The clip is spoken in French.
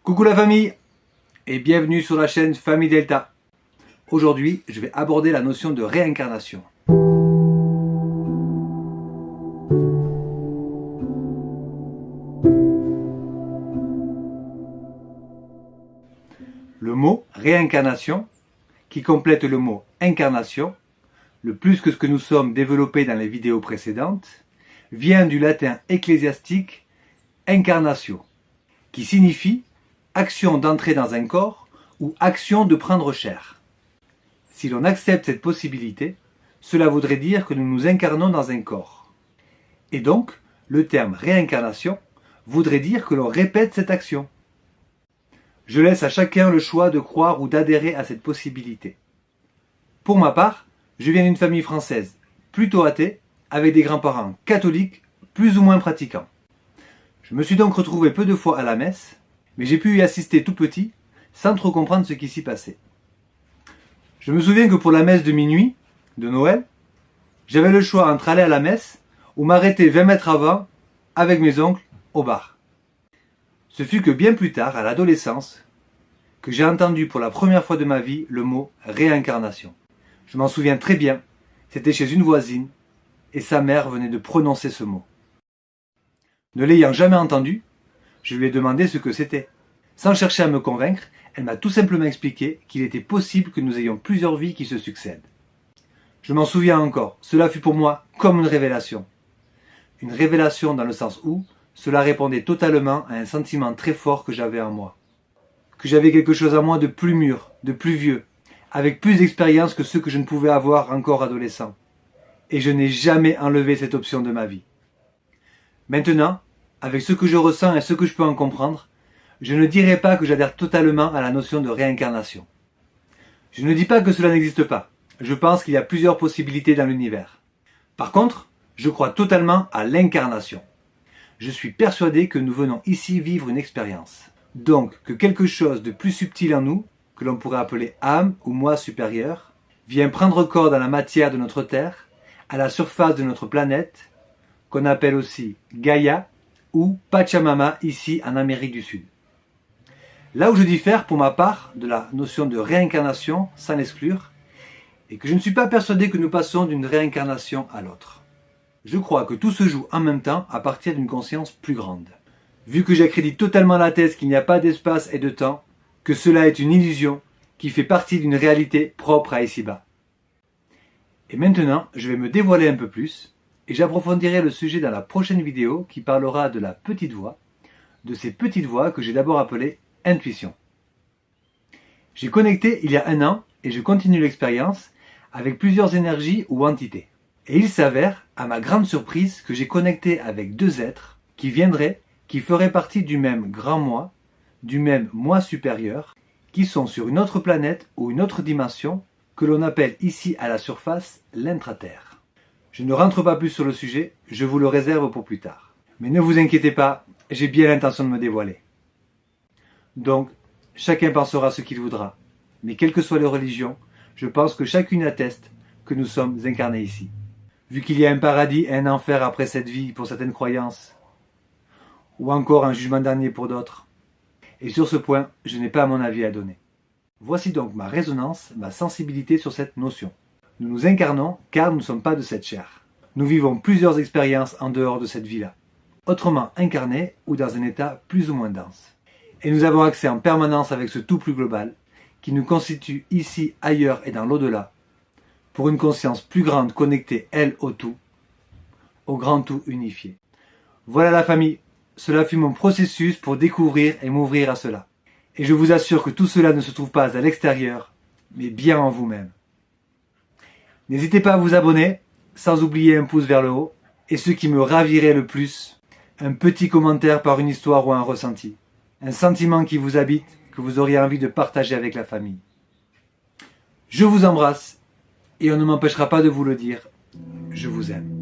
Coucou la famille et bienvenue sur la chaîne Famille Delta. Aujourd'hui, je vais aborder la notion de réincarnation. Le mot réincarnation, qui complète le mot incarnation, le plus que ce que nous sommes développé dans les vidéos précédentes, vient du latin ecclésiastique incarnatio, qui signifie action d'entrer dans un corps ou action de prendre chair. Si l'on accepte cette possibilité, cela voudrait dire que nous nous incarnons dans un corps. Et donc, le terme réincarnation voudrait dire que l'on répète cette action. Je laisse à chacun le choix de croire ou d'adhérer à cette possibilité. Pour ma part, je viens d'une famille française, plutôt athée, avec des grands-parents catholiques, plus ou moins pratiquants. Je me suis donc retrouvé peu de fois à la messe, mais j'ai pu y assister tout petit, sans trop comprendre ce qui s'y passait. Je me souviens que pour la messe de minuit, de Noël, j'avais le choix entre aller à la messe ou m'arrêter 20 mètres avant, avec mes oncles, au bar. Ce fut que bien plus tard, à l'adolescence, que j'ai entendu pour la première fois de ma vie le mot réincarnation. Je m'en souviens très bien, c'était chez une voisine, et sa mère venait de prononcer ce mot. Ne l'ayant jamais entendu, je lui ai demandé ce que c'était. Sans chercher à me convaincre, elle m'a tout simplement expliqué qu'il était possible que nous ayons plusieurs vies qui se succèdent. Je m'en souviens encore, cela fut pour moi comme une révélation. Une révélation dans le sens où cela répondait totalement à un sentiment très fort que j'avais en moi. Que j'avais quelque chose en moi de plus mûr, de plus vieux, avec plus d'expérience que ceux que je ne pouvais avoir encore adolescent. Et je n'ai jamais enlevé cette option de ma vie. Maintenant, avec ce que je ressens et ce que je peux en comprendre, je ne dirais pas que j'adhère totalement à la notion de réincarnation. Je ne dis pas que cela n'existe pas. Je pense qu'il y a plusieurs possibilités dans l'univers. Par contre, je crois totalement à l'incarnation. Je suis persuadé que nous venons ici vivre une expérience. Donc, que quelque chose de plus subtil en nous, que l'on pourrait appeler âme ou moi supérieur, vient prendre corps dans la matière de notre Terre, à la surface de notre planète, qu'on appelle aussi Gaïa ou Pachamama ici en Amérique du Sud. Là où je diffère pour ma part de la notion de réincarnation, sans l'exclure, est que je ne suis pas persuadé que nous passons d'une réincarnation à l'autre. Je crois que tout se joue en même temps à partir d'une conscience plus grande. Vu que j'accrédite totalement la thèse qu'il n'y a pas d'espace et de temps, que cela est une illusion qui fait partie d'une réalité propre à ici-bas. Et maintenant, je vais me dévoiler un peu plus, et j'approfondirai le sujet dans la prochaine vidéo qui parlera de la petite voix, de ces petites voix que j'ai d'abord appelées intuition. J'ai connecté il y a 1 an, et je continue l'expérience, avec plusieurs énergies ou entités. Et il s'avère, à ma grande surprise, que j'ai connecté avec 2 êtres qui viendraient, qui feraient partie du même grand moi, du même moi supérieur, qui sont sur une autre planète ou une autre dimension, que l'on appelle ici à la surface l'intraterre. Je ne rentre pas plus sur le sujet, je vous le réserve pour plus tard. Mais ne vous inquiétez pas, j'ai bien l'intention de me dévoiler. Donc, chacun pensera ce qu'il voudra. Mais quelles que soient les religions, je pense que chacune atteste que nous sommes incarnés ici. Vu qu'il y a un paradis et un enfer après cette vie pour certaines croyances, ou encore un jugement dernier pour d'autres. Et sur ce point, je n'ai pas mon avis à donner. Voici donc ma résonance, ma sensibilité sur cette notion. Nous nous incarnons car nous ne sommes pas de cette chair. Nous vivons plusieurs expériences en dehors de cette vie-là, autrement incarnés ou dans un état plus ou moins dense. Et nous avons accès en permanence avec ce tout plus global, qui nous constitue ici, ailleurs et dans l'au-delà, pour une conscience plus grande connectée, elle, au tout, au grand tout unifié. Voilà la famille, cela fut mon processus pour découvrir et m'ouvrir à cela. Et je vous assure que tout cela ne se trouve pas à l'extérieur, mais bien en vous-même. N'hésitez pas à vous abonner, sans oublier un pouce vers le haut, et ce qui me ravirait le plus, un petit commentaire par une histoire ou un ressenti, un sentiment qui vous habite, que vous auriez envie de partager avec la famille. Je vous embrasse, et on ne m'empêchera pas de vous le dire, je vous aime.